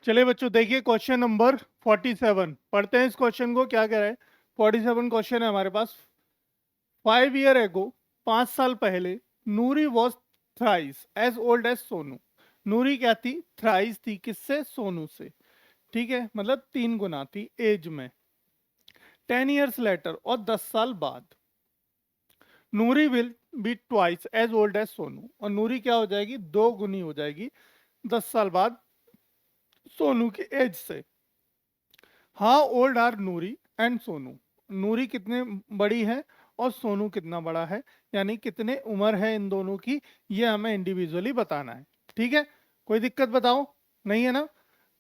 चलिए बच्चों देखिए क्वेश्चन नंबर 47 पढ़ते हैं इस क्वेश्चन को। क्या कह रहा है? 47 क्वेश्चन है हमारे पास। 5 ईयर एगो, 5 साल पहले, Noori was thrice as old as Sonu. Noori क्या थी? थ्राइस थी। किससे? सोनू से। ठीक है, मतलब 3 गुना थी एज में। 10 ईयर्स लेटर, और 10 साल बाद, Noori will be twice as old as Sonu. और नूरी क्या हो जाएगी? 2 गुनी हो जाएगी 10 साल बाद सोनू की एज से। How old are Noori and Sonu? Noori कितने बड़ी है और सोनू कितना बड़ा है, यानी कितने उम्र है इन दोनों की, ये हमें इंडिविजुअली बताना है। ठीक है, कोई दिक्कत बताओ? नहीं है ना?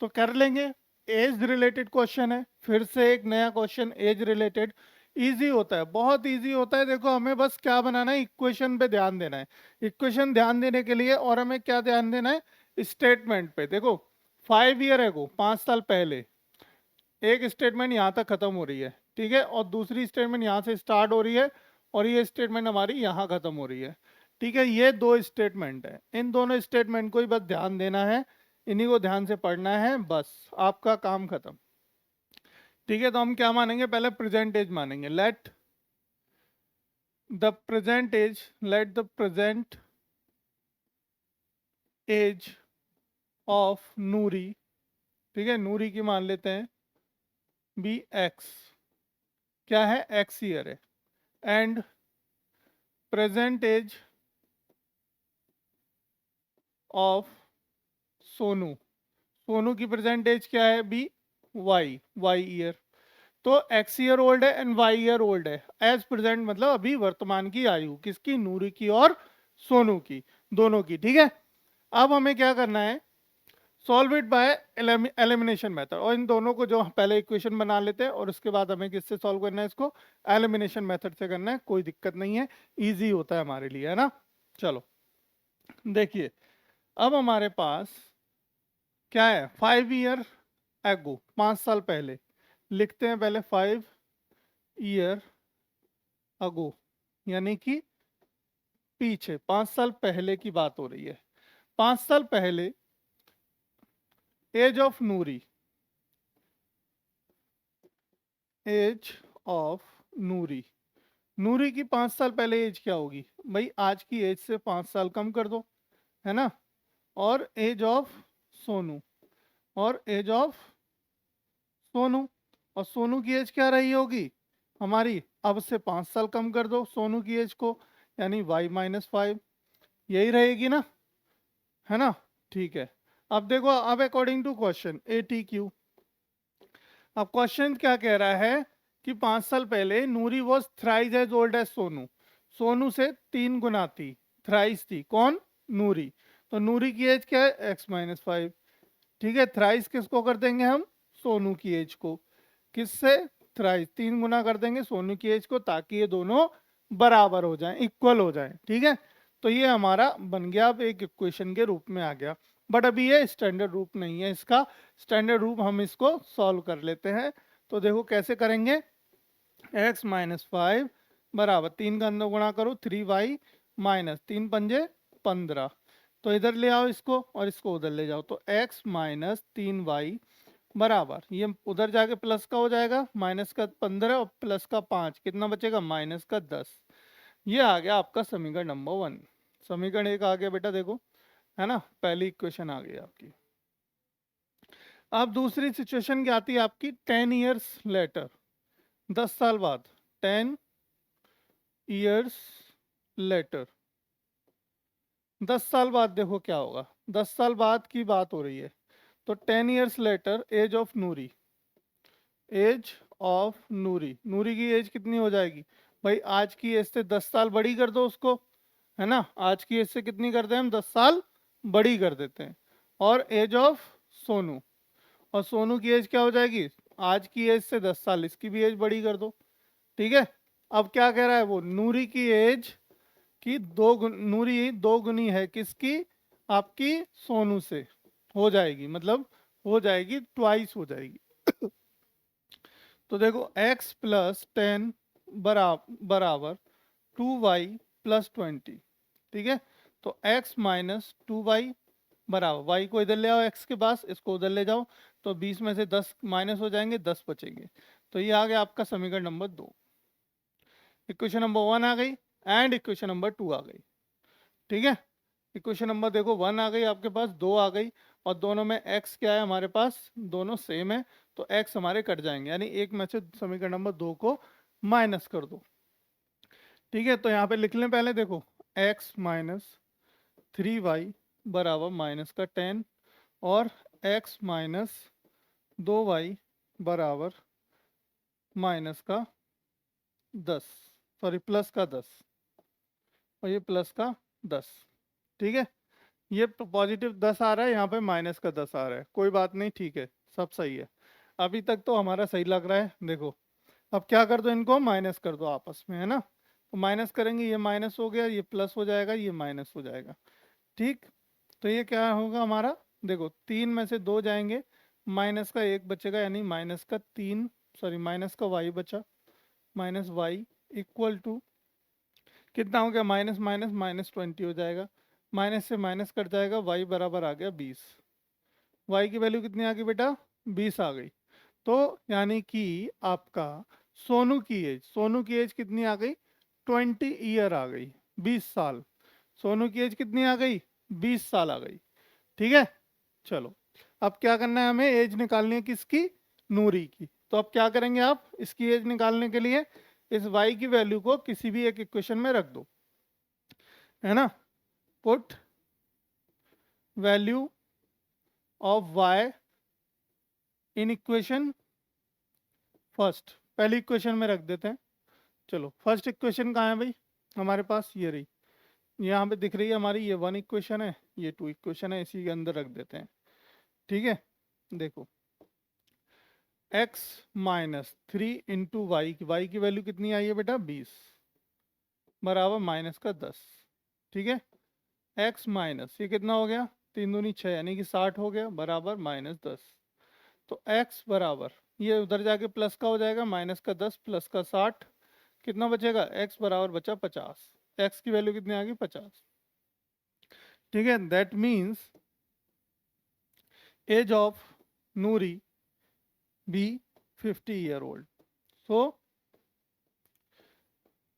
तो कर लेंगे। एज रिलेटेड क्वेश्चन है, फिर से एक नया क्वेश्चन एज रिलेटेड। इजी होता है, बहुत इजी होता है। देखो हमें बस क्या बनाना है, इक्वेशन पे ध्यान देना है। इक्वेशन ध्यान देने के लिए और हमें क्या ध्यान देना है? स्टेटमेंट पे। देखो 5 ईयर एगो, 5 साल पहले, एक स्टेटमेंट यहाँ तक खत्म हो रही है, ठीक है, और दूसरी स्टेटमेंट यहाँ से स्टार्ट हो रही है, और ये स्टेटमेंट हमारी यहाँ खत्म हो रही है। ठीक है, ये दो स्टेटमेंट है, इन दोनों स्टेटमेंट को ही बस ध्यान देना है, इन्हीं को ध्यान से पढ़ना है, बस आपका काम खत्म। ठीक है, तो हम क्या मानेंगे? पहले प्रेजेंट एज मानेंगे। Let the present age, let the present age of Noori, ठीक है, नूरी की मान लेते हैं बी एक्स। क्या है? एक्स ईयर है। And present age of Sonu, Sonu की प्रेजेंट एज क्या है? B Y, Y year. तो एक्स ईयर ओल्ड है एंड वाई ईयर ओल्ड है। एज प्रेजेंट मतलब अभी वर्तमान की आयु, किसकी? नूरी की और सोनू की, दोनों की। ठीक है, अब हमें क्या करना है? Solve it by elimination method. और इन दोनों को जो पहले इक्वेशन बना लेते हैं, और उसके बाद हमें किससे सॉल्व करना है? इसको एलिमिनेशन मेथड से करना है। कोई दिक्कत नहीं है, इजी होता है हमारे लिए, है ना? चलो देखिए, अब हमारे पास क्या है? 5 ईयर एगो, 5 साल पहले। लिखते हैं पहले 5 ईयर अगो, यानी कि पीछे, 5 साल पहले की बात हो रही है। 5 साल पहले age of Noori, age of Noori, Noori की 5 साल पहले एज क्या होगी भाई? आज की एज से 5 साल कम कर दो, है ना? और एज ऑफ सोनू, और एज ऑफ सोनू, और सोनू की एज क्या रही होगी हमारी? अब से 5 साल कम कर दो सोनू की एज को, यानी y-5, यही रहेगी ना, है ना? ठीक है, अब देखो, अब अकॉर्डिंग टू क्वेश्चन ATQ, अब क्वेश्चन क्या कह रहा है कि 5 साल पहले Noori was thrice as old as Sonu, Sonu से 3 गुना थी, थ्राइस थी। कौन? नूरी। तो नूरी की एज क्या है? x-5। ठीक है, थ्राइस किसको कर देंगे हम? सोनू की एज को। किससे? थ्राइस, 3 गुना कर देंगे सोनू की एज को, ताकि ये दोनों बराबर हो जाएं, इक्वल हो जाएं। ठीक है, तो ये हमारा बन गया, अब एक इक्वेशन के रूप में आ गया। बट अभी ये स्टैंडर्ड रूप नहीं है इसका, स्टैंडर्ड रूप हम इसको सॉल्व कर लेते हैं। तो देखो कैसे करेंगे? x-5 बराबर 3 का अंदर गुणा करो, 3y माइनस 3 पंजे 15। तो इधर ले आओ इसको, और इसको उधर ले जाओ, तो x-3y बराबर, ये उधर जाके प्लस का हो जाएगा, माइनस का 15 और प्लस का 5, कितना बचेगा? माइनस का 10। ये आ गया आपका समीकरण नंबर 1। समीकरण 1 आ गया बेटा, देखो, है ना? पहली इक्वेशन आ गई आपकी। अब दूसरी सिचुएशन क्या आती है आपकी? 10 ईयर्स लेटर, 10 साल बाद, 10 ईयर्स लेटर, 10 साल बाद देखो क्या होगा। 10 साल बाद की बात हो रही है, तो 10 years later age of Noori, age of Noori, Noori की एज कितनी हो जाएगी भाई? आज की एज से 10 साल बड़ी कर दो उसको, है ना? आज की एज से कितनी करते हैं हम? 10 साल बड़ी कर देते हैं। और एज ऑफ सोनू, और सोनू की एज क्या हो जाएगी? आज की एज से 10 साल इसकी भी एज बड़ी कर दो। ठीक है, अब क्या कह रहा है वो? नूरी की एज की नूरी 2 गुनी है किसकी? आपकी सोनू से, हो जाएगी, मतलब हो जाएगी, ट्वाइस हो जाएगी। तो देखो x+10 बराबर 2y+20। ठीक है, तो x-2y बराबर वाई को इधर ले आओ एक्स के पास, इसको उधर ले जाओ, तो 20 में से 10 माइनस हो जाएंगे, 10 बचेंगे। तो ये आ गया आपका समीकरण नंबर 2। इक्वेशन नंबर 1 आ गई एंड इक्वेशन नंबर 2 आ गई। ठीक है, इक्वेशन नंबर देखो 1 आ गई आपके पास, 2 आ गई, और दोनों में x क्या है हमारे पास, दोनों सेम है, तो x हमारे कट जाएंगे, यानी एक में से समीकरण नंबर 2 को माइनस कर दो। ठीक है, तो यहाँ पे लिख लें पहले, देखो x माइनस 3y बराबर माइनस का 10 और x माइनस 2y बराबर माइनस का 10, सॉरी प्लस का 10, और ये प्लस का 10। ठीक है, ये पॉजिटिव 10 आ रहा है, यहाँ पे माइनस का 10 आ रहा है, कोई बात नहीं, ठीक है, सब सही है, अभी तक तो हमारा सही लग रहा है। देखो अब क्या कर दो, इनको माइनस कर दो आपस में, है ना, तो माइनस करेंगे, ये माइनस हो गया, ये प्लस हो जाएगा, ये माइनस हो जाएगा। ठीक, तो ये क्या होगा हमारा, देखो 3 में से 2 जाएंगे, माइनस का 1 बचेगा, यानी माइनस का 3, सॉरी माइनस का y बचा, माइनस वाई इक्वल टू कितना हो गया, माइनस माइनस माइनस 20 हो जाएगा, माइनस से माइनस कट जाएगा, y बराबर आ गया 20। y की वैल्यू कितनी आ गई बेटा, 20 आ गई। तो यानी कि आपका सोनू की एज कितनी आ गई, 20 ईयर आ गई, 20 साल। सोनू की एज कितनी आ गई, 20 साल आ गई। ठीक है, चलो अब क्या करना है, हमें एज निकालनी है किसकी, नूरी की। तो अब क्या करेंगे आप, इसकी एज निकालने के लिए इस y की वैल्यू को किसी भी एक इक्वेशन में रख दो, है ना, put value of y in equation first, पहली इक्वेशन में रख देते हैं। चलो फर्स्ट इक्वेशन कहाँ है भाई, हमारे पास ये रही, यहाँ पे दिख रही है हमारी, ये 1 इक्वेशन है, ये 2 इक्वेशन है, इसी के अंदर रख देते हैं। ठीक है, देखो x माइनस 3 इंटू वाई की वैल्यू कितनी आई है बेटा, 20 बराबर माइनस का 10। ठीक है, x माइनस ये कितना हो गया, 3 दूनी 6, यानी कि 60 हो गया, बराबर माइनस 10। तो x बराबर ये उधर जाके प्लस का हो जाएगा, माइनस का 10 प्लस का 60, कितना बचेगा, x बराबर बचा 50। x की वैल्यू कितनी आ गई, 50। ठीक है, that means age of Noori be 50 year old. So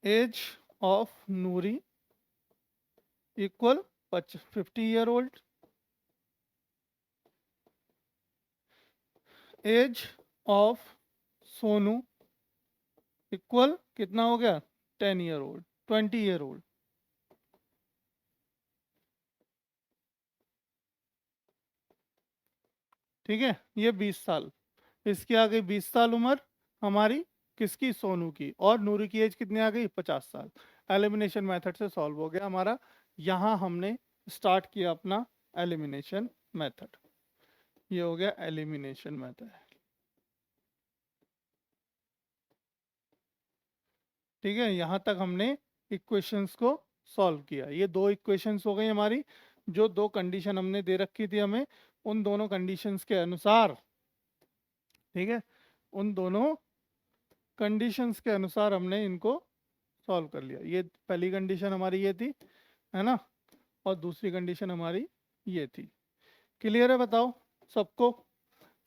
age of Noori equal 50 year old, age of Sonu equal कितना हो गया, 10 ईयर ओल्ड, 20 ईयर ओल्ड। ठीक है, ये 20 साल, इसकी आ गई 20 साल उम्र हमारी, किसकी, सोनू की, और नूरी की एज कितनी आ गई, 50 साल। एलिमिनेशन मेथड से सॉल्व हो गया हमारा, यहाँ हमने स्टार्ट किया अपना एलिमिनेशन मेथड, ये हो गया एलिमिनेशन मेथड। ठीक है, यहाँ तक हमने इक्वेशंस को सॉल्व किया, ये 2 इक्वेशंस हो गई हमारी, जो 2 कंडीशन हमने दे रखी थी हमें, उन दोनों कंडीशंस के अनुसार, ठीक है, उन दोनों कंडीशंस के अनुसार हमने इनको सॉल्व कर लिया। ये पहली कंडीशन हमारी ये थी, है ना, और दूसरी कंडीशन हमारी ये थी। क्लियर है, बताओ सबको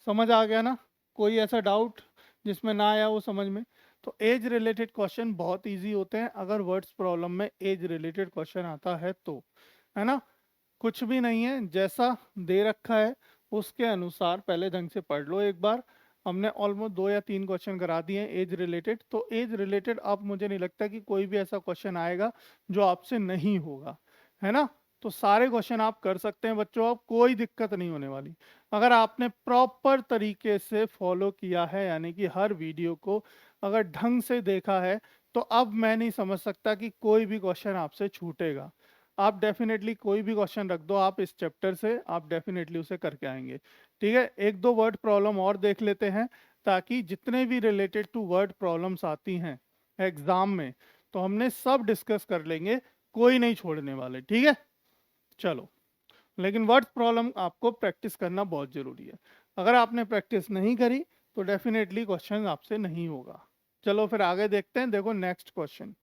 समझ आ गया ना, कोई ऐसा डाउट जिसमें ना आया वो समझ में। तो एज रिलेटेड क्वेश्चन बहुत इजी होते हैं, अगर वर्ड्स प्रॉब्लम में एज रिलेटेड क्वेश्चन आता है तो, है ना, कुछ भी नहीं है, जैसा दे रखा है उसके अनुसार पहले ढंग से पढ़ लो एक बार। हमने ऑलमोस्ट 2 या 3 क्वेश्चन करा दिए हैं एज रिलेटेड, तो एज रिलेटेड अब मुझे नहीं लगता कि कोई भी ऐसा क्वेश्चन आएगा जो आपसे नहीं होगा, है ना। तो सारे क्वेश्चन आप कर सकते हैं बच्चों, अब कोई दिक्कत नहीं होने वाली, अगर आपने प्रॉपर तरीके से फॉलो किया है, यानी कि हर वीडियो को अगर ढंग से देखा है, तो अब मैं नहीं समझ सकता कि कोई भी क्वेश्चन आपसे छूटेगा। आप डेफिनेटली कोई भी क्वेश्चन रख दो आप इस चैप्टर से, आप डेफिनेटली उसे करके आएंगे। ठीक है, 1-2 वर्ड प्रॉब्लम और देख लेते हैं, ताकि जितने भी रिलेटेड टू वर्ड प्रॉब्लम्स आती हैं एग्जाम में, तो हमने सब डिस्कस कर लेंगे, कोई नहीं छोड़ने वाले। ठीक है, चलो, लेकिन वर्ड प्रॉब्लम आपको प्रैक्टिस करना बहुत ज़रूरी है, अगर आपने प्रैक्टिस नहीं करी तो डेफिनेटली क्वेश्चन आपसे नहीं होगा। चलो फिर आगे देखते हैं, देखो नेक्स्ट क्वेश्चन।